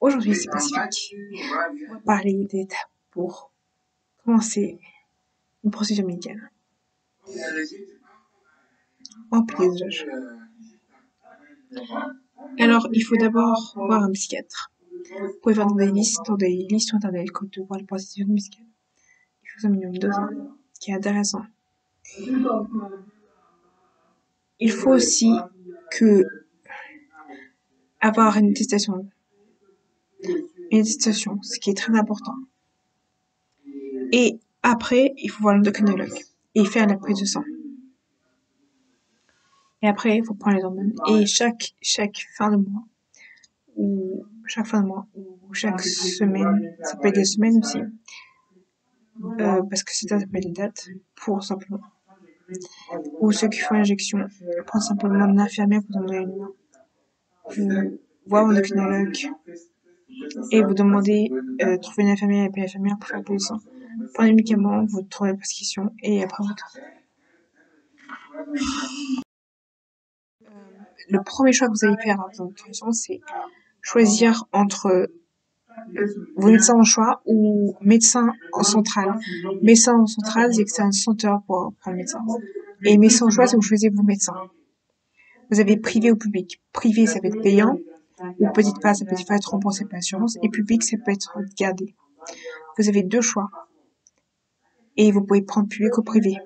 Aujourd'hui, c'est Pacifique. On va parler d'étapes pour commencer une procédure médicale. Remplir les usages. Alors, il faut d'abord voir un psychiatre. Vous pouvez voir dans des listes sur internet quand tu vois les procédures médicales. Il faut un minimum 2 ans, ce qui est intéressant. Il faut aussi avoir une attestation. Une attestation, ce qui est très important. Et après, il faut voir l'endocrinologue et faire la prise de sang. Et après, il faut prendre les hormones. Et chaque fin de mois, ou chaque semaine, ça peut être des semaines aussi, parce que ça peut être des dates, pour simplement. Ou ceux qui font l'injection, prendre simplement une infirmière pour donner une main. Vous voir un endocrinologue et vous demandez, trouver une infirmière et puis l'infirmière pour faire la prise de sang. Pour les médicaments, vous trouvez la prescription et après vous le premier choix que vous allez faire dans votre nutrition, c'est choisir entre vos médecins en choix ou médecin en centrale. Médecin en centrale, c'est que c'est un centre pour le médecin. Et médecin en choix, c'est que vous choisissez vos médecins. Vous avez privé ou public. Privé, ça peut être payant, ou peut-être pas, ça peut être remboursé par l'assurance, et public, ça peut être gardé. Vous avez 2 choix. Et vous pouvez prendre public ou privé.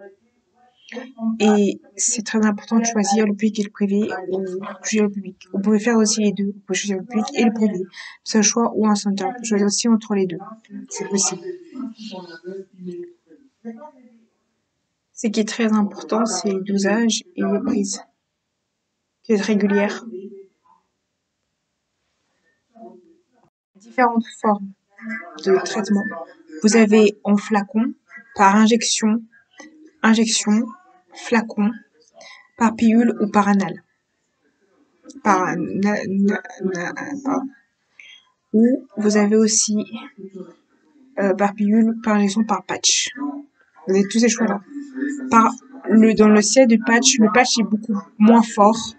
Et c'est très important de choisir le public et le privé, ou choisir le public. Vous pouvez faire aussi les deux. Vous pouvez choisir le public et le privé. C'est un choix ou un centre. Vous pouvez choisir aussi entre les deux. C'est possible. Ce qui est très important, c'est le dosage et les prises. C'est régulière. Différentes formes de traitement. Vous avez en flacon, par injection, flacon, par pilule ou par anal. Ou vous avez aussi par pilule, par injection, par patch. Vous avez tous ces choix-là. Dans le ciel du patch, le patch est beaucoup moins fort.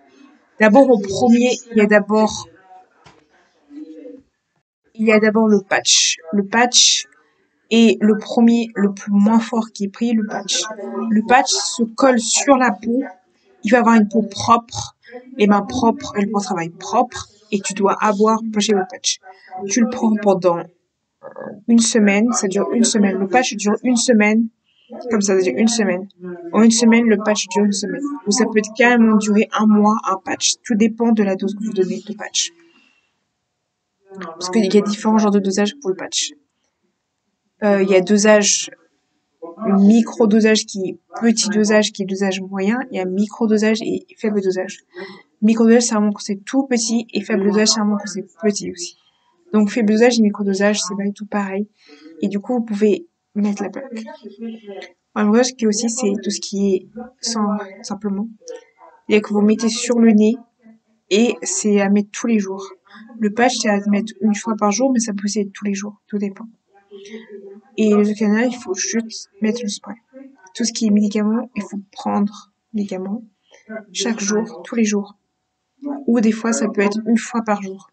D'abord, au premier, il y a d'abord le patch. Le patch est le premier, le plus moins fort qui est pris, le patch. Le patch se colle sur la peau. Il va avoir une peau propre, les mains propres et le bon travail propre. Et tu dois avoir poché le patch. Tu le prends pendant une semaine. Ça dure une semaine. Le patch dure une semaine. Comme ça dure une semaine. En une semaine, le patch dure une semaine. Ou ça peut carrément durer un mois, un patch. Tout dépend de la dose que vous donnez de patch. Parce qu'il y a différents genres de dosage pour le patch. Il y a dosage, micro-dosage qui est petit dosage, qui est dosage moyen. Il y a micro-dosage et faible dosage. Micro-dosage, c'est vraiment quand c'est tout petit, et faible dosage, c'est vraiment quand c'est petit aussi. Donc, faible dosage et micro-dosage, c'est pas du tout pareil. Et du coup, vous pouvez mettre la plaque. Un dosage qui aussi, c'est tout ce qui est simplement. Et que vous mettez sur le nez, et c'est à mettre tous les jours. Le patch, c'est à mettre une fois par jour, mais ça peut aussi être tous les jours. Tout dépend. Et le canal, il faut juste mettre le spray. Tout ce qui est médicaments, il faut prendre médicaments chaque jour, tous les jours. Ou des fois, ça peut être une fois par jour.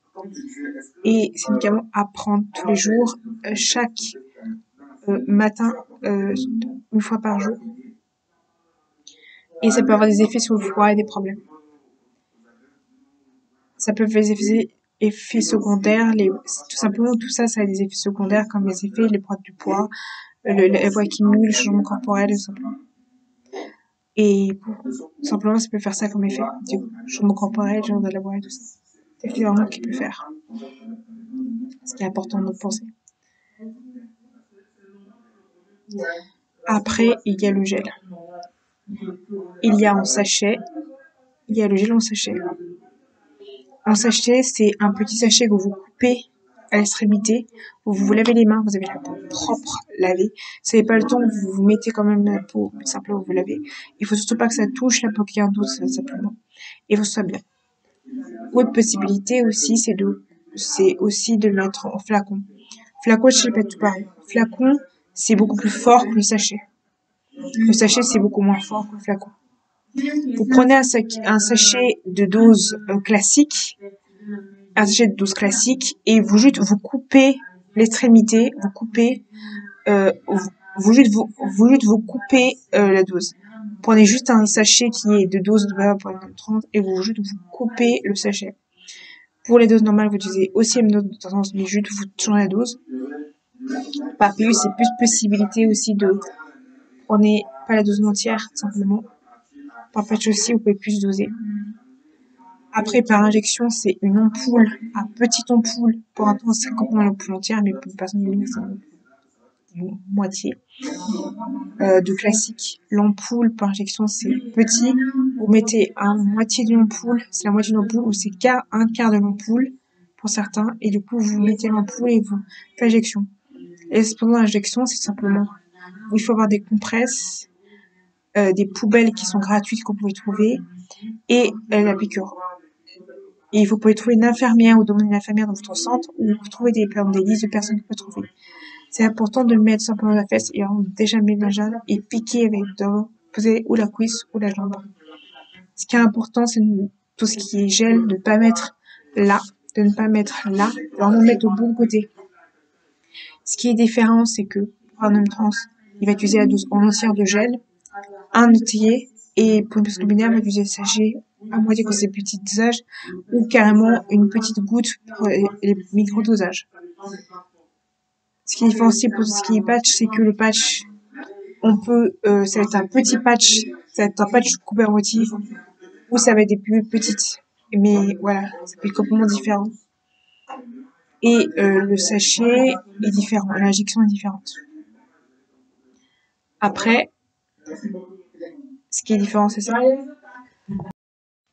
Et ces médicaments à prendre tous les jours, chaque matin, une fois par jour. Et ça peut avoir des effets sur le foie et des problèmes. Ça peut faire des effets secondaires, tout simplement, tout ça, ça a des effets secondaires comme les perte du poids, la voix qui mue, le changement corporel, tout simplement. Et simplement, ça peut faire ça comme effet. Du coup, changement corporel, genre de la voix et tout ça. C'est vraiment ce qu'il peut faire. Ce qui est important de penser. Après, il y a le gel. Il y a en sachet. Il y a le gel en sachet. En sachet, c'est un petit sachet que vous coupez à l'extrémité, où vous vous lavez les mains, vous avez la peau propre, lavée. Si vous n'avez pas le temps, vous vous mettez quand même la peau, simplement vous lavez. Il faut surtout pas que ça touche la peau de quelqu'un d'autre, simplement. Et il faut que ce soit bien. Autre possibilité aussi, c'est aussi de le mettre en flacon. Flacon, je sais pas tout pareil. Flacon, c'est beaucoup plus fort que le sachet. Le sachet, c'est beaucoup moins fort que le flacon. Vous prenez un sachet de dose classique, un sachet de dose classique et vous coupez l'extrémité, vous coupez, vous coupez la dose. Prenez juste un sachet qui est de dose de 30 et vous coupez le sachet. Pour les doses normales, vous utilisez aussi la même dose de tendance, mais juste vous changez la dose. Par pilule, c'est plus possibilité aussi de prenez pas la dose entière, simplement. Par patch aussi, vous pouvez plus doser. Après, par injection, c'est une ampoule, un petite ampoule. Pour un temps, c'est complètement l'ampoule entière, mais pour une personne limite, c'est une moitié. De classique, l'ampoule par injection, c'est petit. Vous mettez un moitié d'une ampoule, c'est la moitié d'une ampoule, ou c'est un quart de l'ampoule, pour certains. Et du coup, vous mettez l'ampoule et vous faites l'injection. Et pendant l'injection, c'est simplement où il faut avoir des compresses, des poubelles qui sont gratuites qu'on pouvez trouver, et la piqûre. Et vous pouvez trouver une infirmière ou demander une infirmière dans votre centre, ou vous trouvez des listes de personnes que vous pouvez trouver. C'est important de le mettre simplement dans la fesse et déjà mis dans la jambe et piquer avec poser ou la cuisse ou la jambe. Ce qui est important, c'est tout ce qui est gel, de ne pas mettre là, de vraiment mettre au bon côté. Ce qui est différent, c'est que pour un homme trans, il va utiliser la dose en entière de gel, un entier, et pour une personne binaire, il va utiliser le sachet à moitié quand c'est petit dosage, ou carrément une petite goutte pour les micro-dosages. Ce qui est différencié pour ce qui est patch, c'est que le patch, ça va être un petit patch, ça va être un patch coupé à moitié, ou ça va être des pilules petites. Mais voilà, ça peut être complètement différent. Et le sachet est différent, l'injection est différente. Après, ce qui est différent, c'est ça.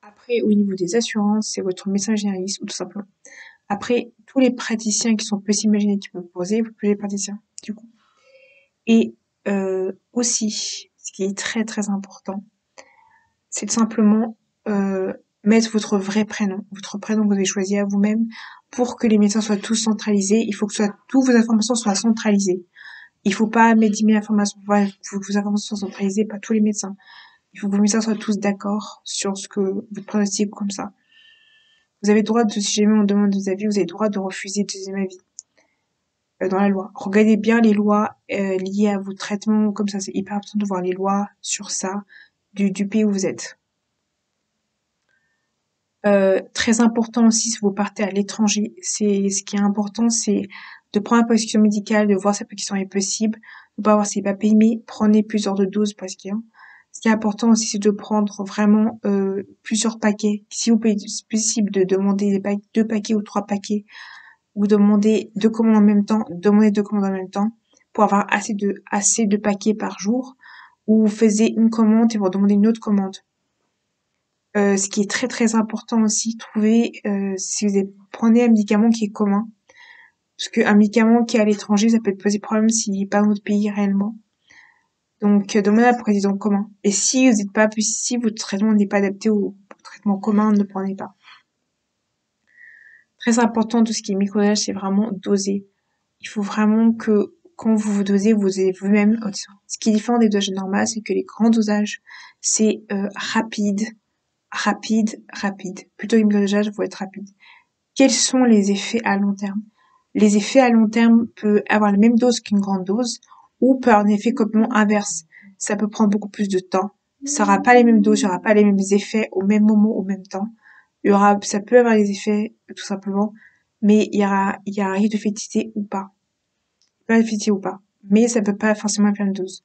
Après, au niveau des assurances, c'est votre médecin généraliste ou tout simplement. Après, tous les praticiens qui sont possibles imaginer qui peuvent poser, vous pouvez les praticiens, du coup. Et aussi, ce qui est très très important, c'est de simplement mettre votre vrai prénom, votre prénom que vous avez choisi à vous-même, pour que les médecins soient tous centralisés. Il faut que toutes vos informations soient centralisées. Il faut pas mettre 10 000 informations. Il faut que vos informations soient centralisées, pas tous les médecins. Il faut que vos médecins soient tous d'accord sur ce que votre pronostic comme ça. Vous avez le droit si jamais on demande des avis, vous avez le droit de refuser de deuxième avis. Dans la loi. Regardez bien les lois liées à vos traitements, comme ça, c'est hyper important de voir les lois sur ça, du pays où vous êtes. Très important aussi si vous partez à l'étranger, ce qui est important, c'est de prendre la prescription médicale, de voir si la prescription est possible, de pas voir si c'est pas payé, prenez plusieurs de doses parce qu'il y a. Ce qui est important aussi, c'est de prendre vraiment plusieurs paquets. Si vous pouvez, c'est possible de demander 2 paquets ou 3 paquets, ou demander 2 commandes en même temps, pour avoir assez de paquets par jour, ou vous faisiez une commande et vous demandez une autre commande. Ce qui est très très important aussi, trouver si vous prenez un médicament qui est commun, parce qu'un médicament qui est à l'étranger, ça peut poser problème s'il n'est pas dans votre pays réellement. Donc demandez à la président commun. Et si vous n'êtes pas, si votre traitement n'est pas adapté au traitement commun, ne prenez pas. Très important, tout ce qui est microdosage, c'est vraiment doser. Il faut vraiment que quand vous vous dosez, vous dosez vous-même. Ce qui est différent des dosages normaux, c'est que les grands dosages, c'est rapide. Plutôt les microdosages vont être rapides. Quels sont les effets à long terme? Les effets à long terme peuvent avoir la même dose qu'une grande dose, ou peut avoir un effet complètement inverse. Ça peut prendre beaucoup plus de temps. Ça n'aura pas les mêmes doses, il n'y aura pas les mêmes effets au même moment, au même temps. Ça peut avoir des effets, tout simplement, mais il y a un risque de féticité ou pas. Mais ça peut pas forcément faire une dose.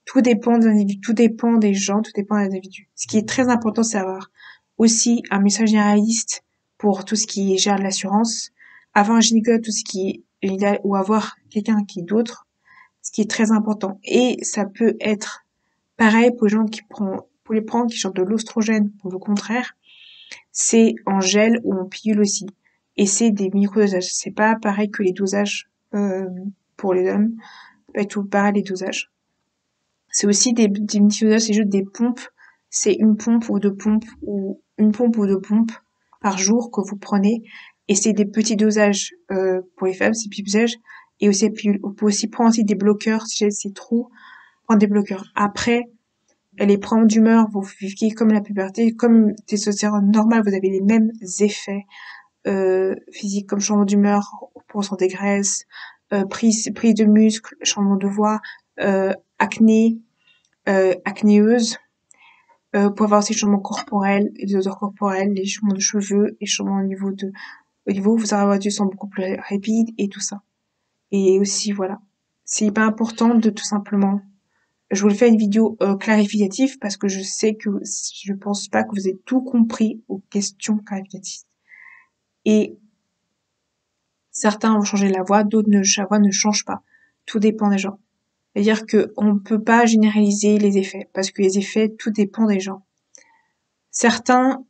Tout dépend des individus, tout dépend des gens, tout dépend des individus. Ce qui est très important, c'est avoir aussi un médecin généraliste pour tout ce qui gère l'assurance, avoir un gynécologue, tout ce qui est, ou avoir quelqu'un qui est d'autre, ce qui est très important. Et ça peut être pareil pour les gens pour les prendre qui sortent de l'oestrogène, pour le contraire, c'est en gel ou en pilule aussi. Et c'est des micro-dosages. C'est pas pareil que les dosages pour les hommes. Pas tout pareil les dosages. C'est aussi des micro-dosages, c'est juste des pompes. C'est une pompe ou deux pompes par jour que vous prenez. Et c'est des petits dosages pour les femmes, c'est petits dosages. Et aussi, on peut aussi prendre aussi des bloqueurs, si c'est trop, prendre des bloqueurs. Après, les problèmes d'humeur, vous vivez comme la puberté, comme testostérone normal, vous avez les mêmes effets physiques comme changement d'humeur, pourcent des graisses, prise de muscle, changement de voix, acné, acnéeuse. Vous pouvez avoir aussi les changements corporels, les odeurs corporelles, les changements de cheveux, les changements au niveau où vous avez avoir du sang beaucoup plus rapide et tout ça. Et aussi, voilà. C'est hyper important de tout simplement. Je vous le fais une vidéo clarificative parce que je sais que je pense pas que vous avez tout compris aux questions clarificatives. Et certains vont changer la voix, d'autres la voix ne change pas. Tout dépend des gens. C'est-à-dire que on peut pas généraliser les effets parce que les effets, tout dépend des gens. Certains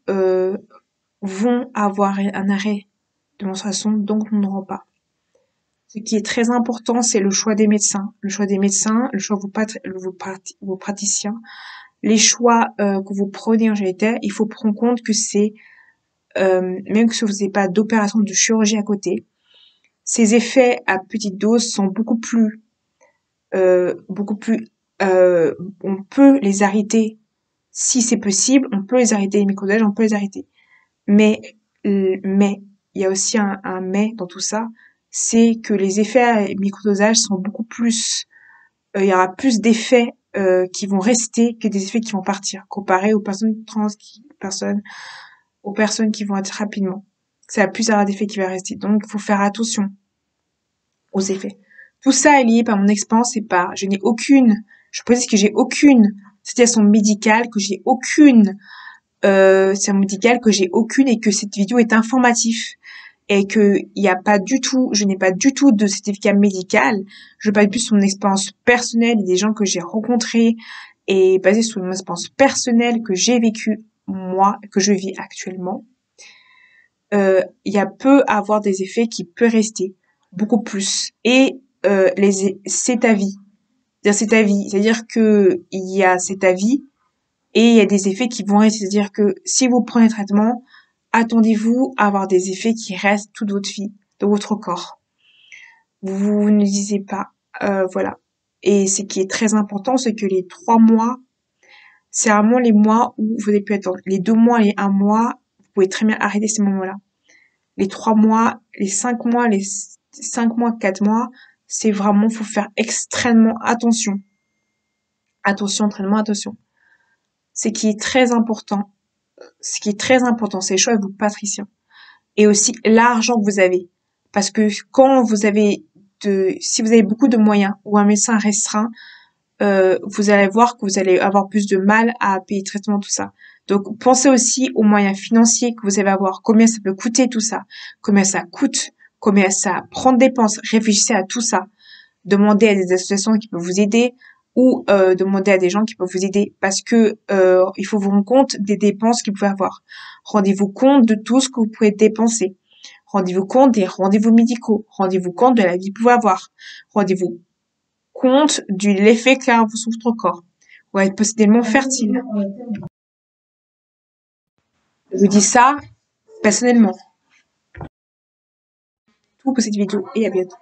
vont avoir un arrêt de menstruation, donc n'auront pas. Ce qui est très important, c'est le choix des médecins. Le choix des médecins, le choix de vos praticiens, les choix que vous prenez en général. Il faut prendre en compte que c'est, même si vous n'avez pas d'opération de chirurgie à côté, ces effets à petite dose sont beaucoup plus, on peut les arrêter si c'est possible. On peut les arrêter, les microdosage, on peut les arrêter. Mais il y a aussi un mais dans tout ça, c'est que les effets à microdosage sont beaucoup plus, il y aura plus d'effets qui vont rester que des effets qui vont partir, comparé aux personnes aux personnes qui vont être rapidement. Ça a plus avoir d'effets qui va rester. Donc, il faut faire attention aux effets. Tout ça est lié par mon expérience et je précise que j'ai aucune situation médicale, que j'ai aucune c'est médical, que j'ai aucune et que cette vidéo est informative et que je n'ai pas du tout de certificat médical. Je parle plus sur mon expérience personnelle et des gens que j'ai rencontrés et basé sur mon expérience personnelle que j'ai vécue moi, que je vis actuellement. Il y a peut avoir des effets qui peuvent rester beaucoup plus et c'est à vie. C'est-à-dire que il y a cet avis et il y a des effets qui vont rester. C'est-à-dire que si vous prenez le traitement, attendez-vous à avoir des effets qui restent toute votre vie, dans votre corps. Vous ne disiez pas, voilà. Et ce qui est très important, c'est que les 3 mois, c'est vraiment les mois où vous avez pu attendre. Les 2 mois, les 1 mois, vous pouvez très bien arrêter ces moments-là. Les 3 mois, les 5 mois, 4 mois, c'est vraiment, faut faire extrêmement attention. Attention, entraînement, attention. Ce qui est très important, c'est le choix de vos patriciens. Et aussi l'argent que vous avez. Parce que si vous avez beaucoup de moyens ou un médecin restreint, vous allez voir que vous allez avoir plus de mal à payer le traitement, tout ça. Donc, pensez aussi aux moyens financiers que vous allez avoir, combien ça peut coûter tout ça, combien ça coûte, combien ça prend de dépenses. Réfléchissez à tout ça. Demandez à des associations qui peuvent vous aider ou demandez à des gens qui peuvent vous aider parce que il faut vous rendre compte des dépenses que vous pouvez avoir. Rendez-vous compte de tout ce que vous pouvez dépenser. Rendez-vous compte des rendez-vous médicaux. Rendez-vous compte de la vie que vous pouvez avoir. Rendez-vous compte de l'effet que ça a sur votre corps. Ou être possiblement fertile. Je vous dis ça personnellement. Tout pour cette vidéo et à bientôt.